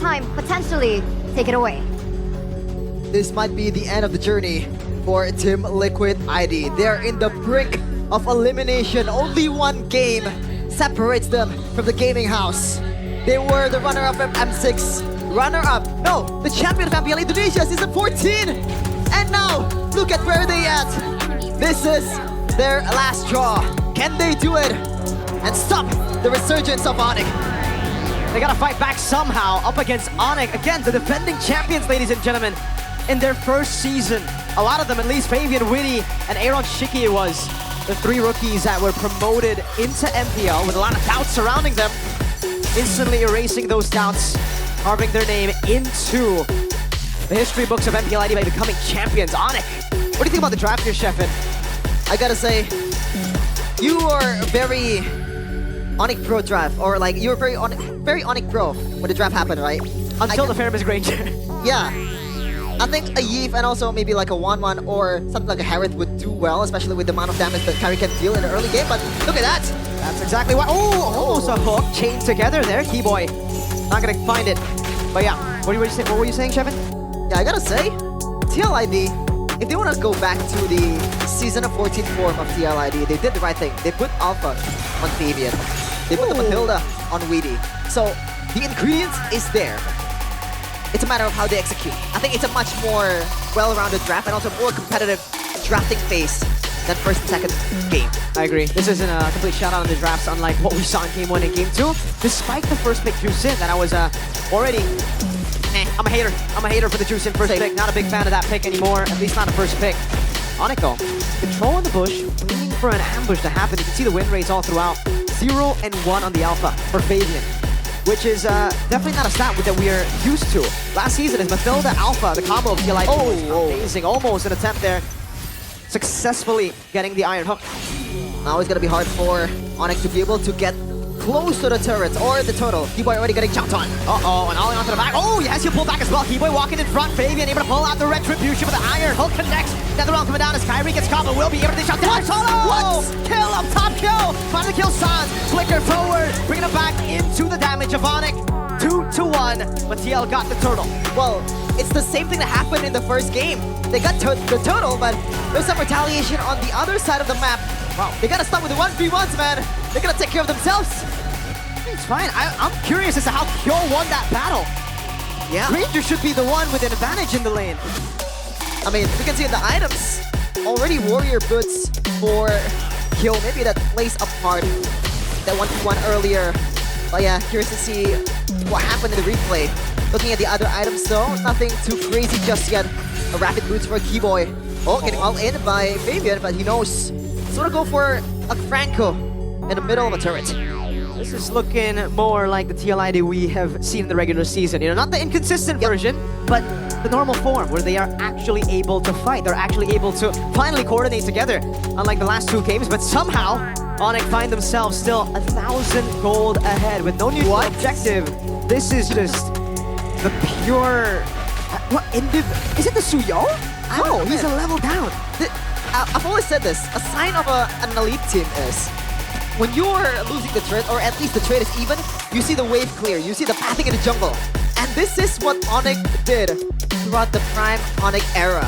time potentially take it away. This might be the end of the journey for Team Liquid ID. They're in the brink of elimination. Only one game separates them from the gaming house. They were the runner-up of M6, the champion of MPL Indonesia season 14. And now, look at where they at. This is their last draw. Can they do it and stop the resurgence of ONIC? They gotta fight back somehow up against ONIC. Again, the defending champions, ladies and gentlemen, in their first season. A lot of them, at least Fabian, Witty, and Aaron Shiki, it was the three rookies that were promoted into MPL with a lot of doubts surrounding them, instantly erasing those doubts, carving their name into the history books of MPL ID by becoming champions. ONIC, what do you think about the draft here, Sheffin? I gotta say, you are very ONIC Pro draft, or like you were very ONIC Pro when the draft happened, right? Until the Fairness Granger. Yeah. I think a Yves and also maybe like a 1-1 or something like a Harith would do well, especially with the amount of damage that Kyrie can deal in the early game, but look at that! That's exactly what. Oh, almost a hook chained together there. Keyboy not gonna find it. But yeah, what were you saying, Shevin? Yeah, I gotta say, TLID, if they want to go back to the season of 14 form of TLID, they did the right thing. They put Alpha on Fabian. They put the Matilda on Weedy. So the ingredients is there. It's a matter of how they execute. I think it's a much more well-rounded draft and also more competitive drafting phase than first and second game. I agree. This isn't a complete shout-out on the drafts, unlike what we saw in Game 1 and Game 2. Despite the first pick Juicin, that I was already... I'm a hater. I'm a hater for the Juicin first pick. Not a big fan of that pick anymore, at least not the first pick. ONIC though, control in the bush, waiting for an ambush to happen. You can see the win rates all throughout. 0 and 1 on the Alpha for Fabian, which is definitely not a stat that we are used to. Last season is Matilda Alpha, the combo of TLID. Amazing, almost an attempt there. Successfully getting the Iron Hook. Now it's gonna be hard for ONIC to be able to get close to the turrets or the turtle. Keyboy already getting jumped on. Uh-oh, and ollie onto the back. Oh, yes, he'll pull back as well. Keyboy walking in front. Fabian able to pull out the Retribution with the Iron Hook connects. Another round coming down as Kyrie gets caught, but will be able to dish out down. What? Kill up, top kill. Finally kill Sans. Flicker forward, bringing him back into the damage of ONIC. 2-1, but TL got the turtle. Well, it's the same thing that happened in the first game. They got the turtle, but there's some retaliation on the other side of the map. Wow, they gotta stop with the 1v1s, man. They're gonna take care of themselves. It's fine. I'm curious as to how Kyo won that battle. Yeah. Ranger should be the one with an advantage in the lane. I mean, we can see in the items, already warrior boots for Kyo. Maybe that plays a part, that 1v1 earlier. But yeah, curious to see what happened in the replay. Looking at the other items though, nothing too crazy just yet. A rapid boots for Keyboy. Oh, getting all in by Fabian, but he knows. Sort of go for a Franco in the middle of a turret. This is looking more like the TLID we have seen in the regular season. You know, not the inconsistent version, but the normal form where they are actually able to fight. They're actually able to finally coordinate together, unlike the last two games. But somehow, ONIC find themselves still 1,000 gold ahead with no new objective. This is just the pure... What? Is it the Suyo? No, he's a level down. I've always said this. A sign of an elite team is when you're losing the trade, or at least the trade is even, you see the wave clear, you see the pathing in the jungle. And this is what ONIC did throughout the prime ONIC era.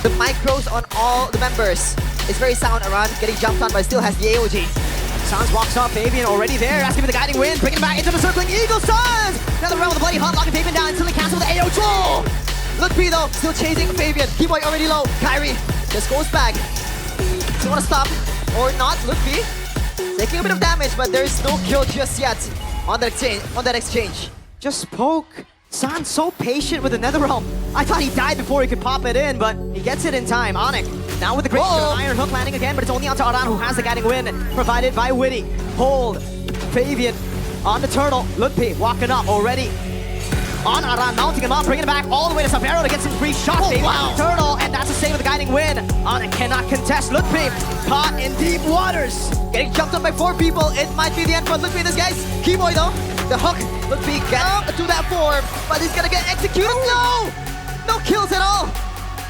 The micros on all the members is very sound around, getting jumped on, but still has the AOG. Sans walks off, Fabian already there, asking for the guiding wind, bringing him back into the circling Eagle Sans! Another round with the bloody hot, locking Fabian down, instantly cancel with the AOG! Look, P though, still chasing Fabian. Keyboy already low. Kyrie just goes back. Does he want to stop or not? Look, P taking a bit of damage, but there's no kill just yet on that exchange. Just poke. Sans so patient with the Netherrealm. I thought he died before he could pop it in, but he gets it in time. ONIC now with the great Iron Hook landing again, but it's only onto Aran who has the guiding win provided by Witty. Hold. Fabian on the turtle. Look, P walking up already. On Aran, mounting him up, bringing it back all the way to Savero to get some free shots. Wow. Turtle, and that's a save with the guiding win. ONIC cannot contest. Look, P caught in deep waters. Getting jumped on by 4 people. It might be the end for Look, P, this guys. Keyboy though, the hook. Look, P get to that form, but he's gonna get executed. No! No kills at all.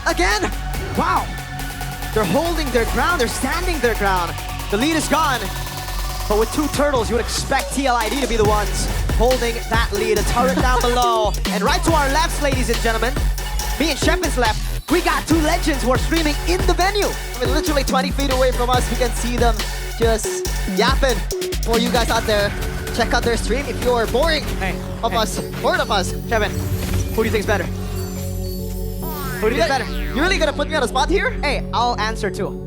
Again. Wow. They're holding their ground. They're standing their ground. The lead is gone. But with 2 turtles, you would expect TLID to be the ones holding that lead. A turret down below. And right to our left, ladies and gentlemen, me and Shepin's left, we got two legends who are streaming in the venue. I mean, literally 20 feet away from us, we can see them just yapping. For you guys out there, check out their stream if you're bored of us. Shepin, who do you think's better? Who do you think's better? You're really gonna put me on the spot here? Hey, I'll answer too.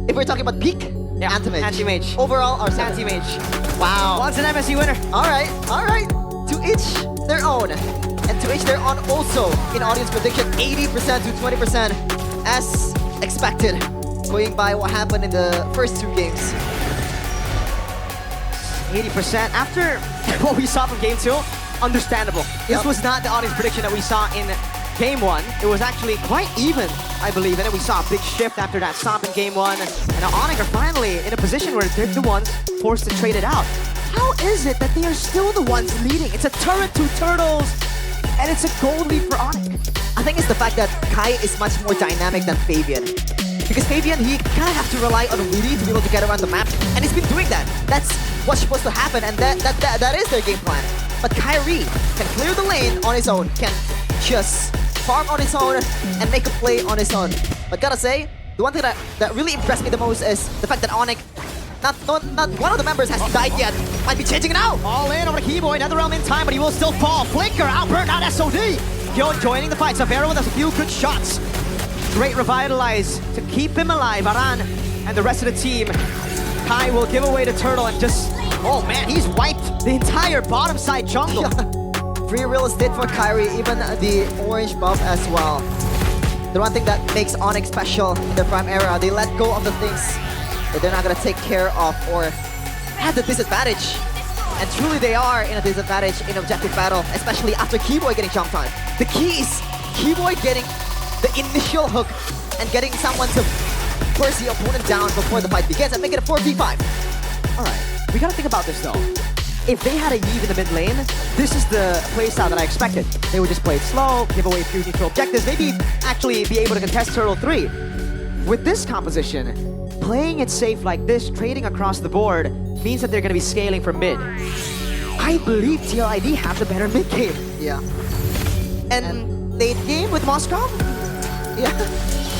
If we're talking about peak, Yeah, anti-mage. anti-mage. Overall, our Anti-mage. Wow. Once an MSC winner. Alright. To each their own. And to each their own also. In audience prediction, 80% to 20% as expected. Going by what happened in the first two games. 80%. After what we saw from game 2, understandable. This was not the audience prediction that we saw in game 1. It was actually quite even, I believe. And then we saw a big shift after that stomp in game 1. And now ONIC are finally in a position where they're the ones forced to trade it out. How is it that they are still the ones leading? It's a turret, 2 turtles, and it's a gold lead for ONIC. I think it's the fact that Kai is much more dynamic than Fabian. Because Fabian, he kind of have to rely on Weedy to be able to get around the map. And he's been doing that. That's what's supposed to happen, and that is their game plan. But Kyrie can clear the lane on his own, can just farm on his own, and make a play on his own. But gotta say, the one thing that really impressed me the most is the fact that ONIC, not one of the members has died yet. Might be changing it now. All in over to Keyboy, another realm in time, but he will still fall. Flicker, outburn, out SOD. Yo, joining the fight. Savero with a few good shots. Great revitalize to keep him alive. Aran and the rest of the team. Kai will give away the turtle and just, oh man, he's wiped the entire bottom side jungle. Free real estate for Kyrie, even the orange buff as well. The one thing that makes ONIC special in their prime era, they let go of the things that they're not gonna take care of or have the disadvantage. And truly they are in a disadvantage in objective battle, especially after Keyboy getting jumped on. The key is Keyboy getting the initial hook and getting someone to burst the opponent down before the fight begins and make it a 4v5. Alright, we gotta think about this though. If they had a Yve in the mid lane, this is the playstyle that I expected. They would just play it slow, give away a few neutral objectives, maybe actually be able to contest Turtle 3. With this composition, playing it safe like this, trading across the board, means that they're gonna be scaling from mid. I believe TLID have the better mid game. Yeah. And late game with Moskov? Yeah.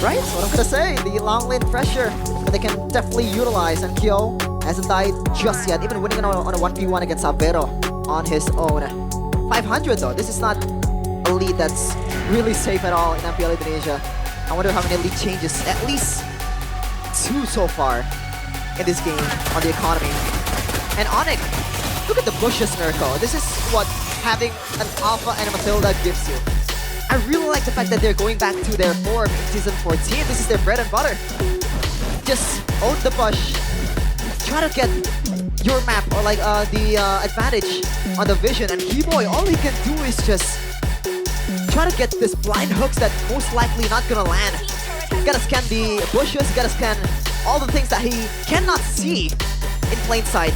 Right? That's what I'm gonna say. The long lane pressure that they can definitely utilize, and Kyo hasn't died just yet, even winning on a 1v1 against Savero on his own. 500 though, this is not a lead that's really safe at all in MPL Indonesia. I wonder how many lead changes, at least 2 so far in this game on the economy. And ONIC, look at the bushes, Nurko. This is what having an Alpha and a Matilda gives you. I really like the fact that they're going back to their form in Season 14. This is their bread and butter. Just own the bush. Try to get your map or like the advantage on the vision. And Keyboy, all he can do is just try to get this blind hooks that most likely not gonna land. You gotta scan the bushes, you gotta scan all the things that he cannot see in plain sight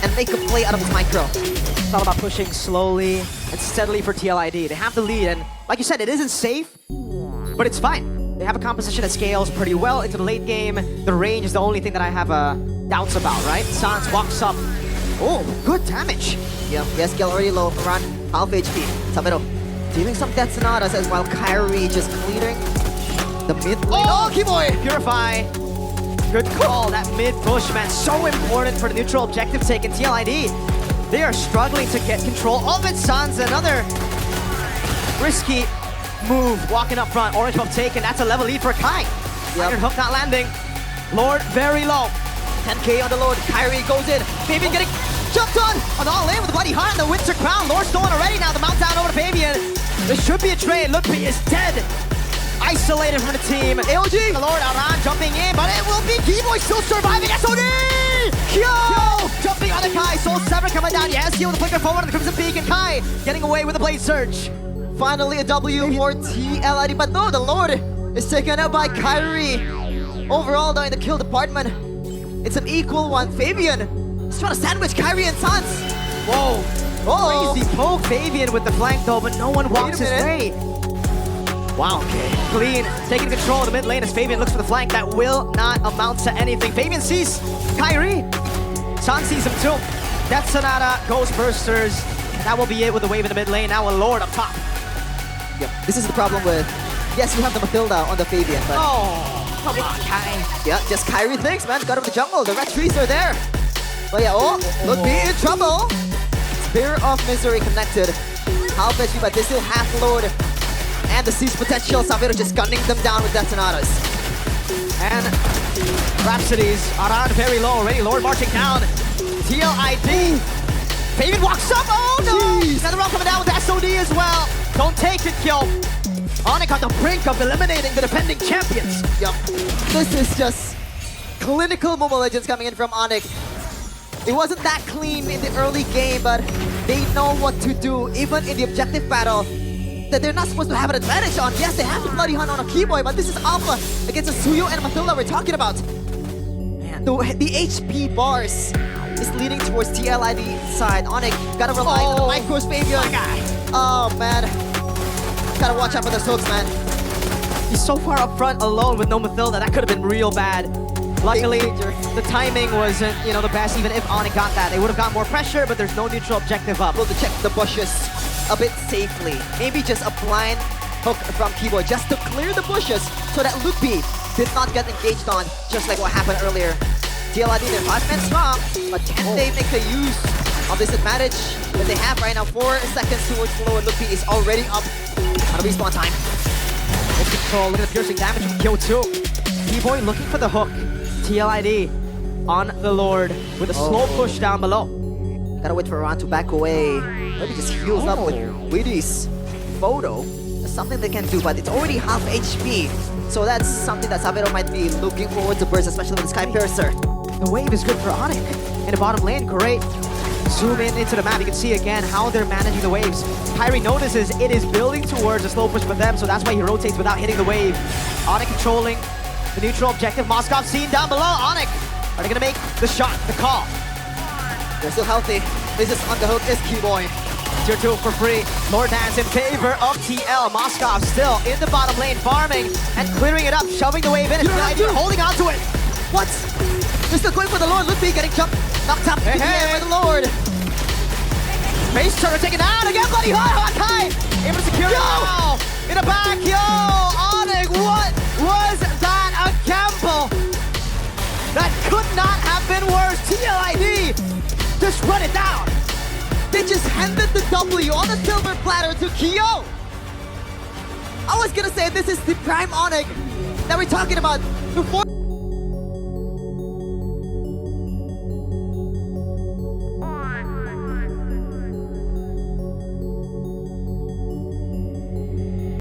and make a play out of his micro. It's all about pushing slowly and steadily for TLID. They have the lead, and like you said, it isn't safe, but it's fine. They have a composition that scales pretty well into the late game. The range is the only thing that I have doubts about, right? Sans walks up. Oh, good damage. Yeah, yes, skill already low, around half HP. Savero dealing some death sonatas as well. Kyrie just clearing the mid lane. Oh, Keyboy! Purify. Good call. That mid push, man, so important for the neutral objective taken. TLID, they are struggling to get control of it. Sans, another risky move, walking up front. Orange buff taken. That's a level lead for Kai. Iron hook not landing. Lord very low. 10k on the load. Kyrie goes in. Fabian getting jumped on all in with the bloody heart and the Winter Crown. Lord stolen already now. The mount down over to Fabian. There should be a trade. Ludwig is dead. Isolated from the team. AOG. The Lord Aran jumping in, but it will be Keyboy still surviving. SOD! Kyo! Jumping on the Kai. Soul 7 coming down. Yes, he with the flicker forward on the Crimson Peak, and Kai getting away with the Blade Surge. Finally a W for TLID, but no, the Lord is taken out by Kyrie. Overall though in the kill department, it's an equal one. Fabian is trying to sandwich Kyrie and Sans. Whoa. Oh. Crazy poke Fabian with the flank though, but no one walks his way. Wow, okay. Clean, taking control of the mid lane as Fabian looks for the flank. That will not amount to anything. Fabian sees Kyrie. Sans sees him too. Death Sonata, Ghost Bursters. That will be it with the wave in the mid lane. Now a Lord up top. Yeah, this is the problem with... Yes, you have the Matilda on the Fabian, but... Oh, come on, Kai. Yeah, just Kyrie thinks, man. Got him the jungle. The red trees are there. But yeah, would be in trouble. Spear of Misery connected. Half HP, but they still half load. And the siege potential. Saviro just gunning them down with detonatas. And Rhapsodies are on very low already. Lord marching down. TLID. Fabian walks up. Oh no! Jeez. Another round coming down with the SOD as well. Don't take it, kill. ONIC on the brink of eliminating the defending champions. Yup. This is just clinical Mobile Legends coming in from ONIC. It wasn't that clean in the early game, but they know what to do, even in the objective battle that they're not supposed to have an advantage on. Yes, they have the Bloody Hunt on a Keyboy, but this is Alpha against a Suyo and Matilda we're talking about. Man, the HP bars is leading towards TLID side. ONIC gotta rely on the micros Fabian. Oh man, gotta watch out for the soaks, man. He's so far up front alone with no Matilda. That could have been real bad. Luckily, the timing wasn't, the best. Even if ONIC got that, they would have got more pressure, but there's no neutral objective up. Able to check the bushes a bit safely. Maybe just a blind hook from Keyboy just to clear the bushes so that Lupi did not get engaged on, just like what happened earlier. TLID, they're 5 men strong, but can they make the use of this advantage that they have right now? 4 seconds towards low, and Lupi is already up on a respawn time. Good control, look at the piercing damage from Kyo 2. Keyboy looking for the hook. TLID on the Lord with a slow push down below. Gotta wait for Ron to back away. Maybe just heals up with Widdy's photo. That's something they can do, but it's already half HP. So that's something that Saviro might be looking forward to burst, especially with the Sky Piercer. The wave is good for ONIC. In the bottom lane, great. Zoom in into the map, you can see again how they're managing the waves. Kyrie notices it is building towards a slow push for them, so that's why he rotates without hitting the wave. ONIC controlling the neutral objective. Moskov seen down below. ONIC, are they gonna make the shot, the call? They're still healthy. This is on the hook is Keyboy. Tier 2 for free. Lord Dance in favor of TL. Moskov still in the bottom lane, farming and clearing it up, shoving the wave in. TLID holding on to it. What? They're still going for the Lord. Lupi getting jumped, knocked up into the air by the Lord. Face turner taken out again. Bloody hot Kai able to secure it now. In the back, ONIC, what was that? A gamble that could not have been worse. TLID just run it down. They just handed the W on a silver platter to Kyo. I was gonna say this is the prime ONIC that we're talking about before.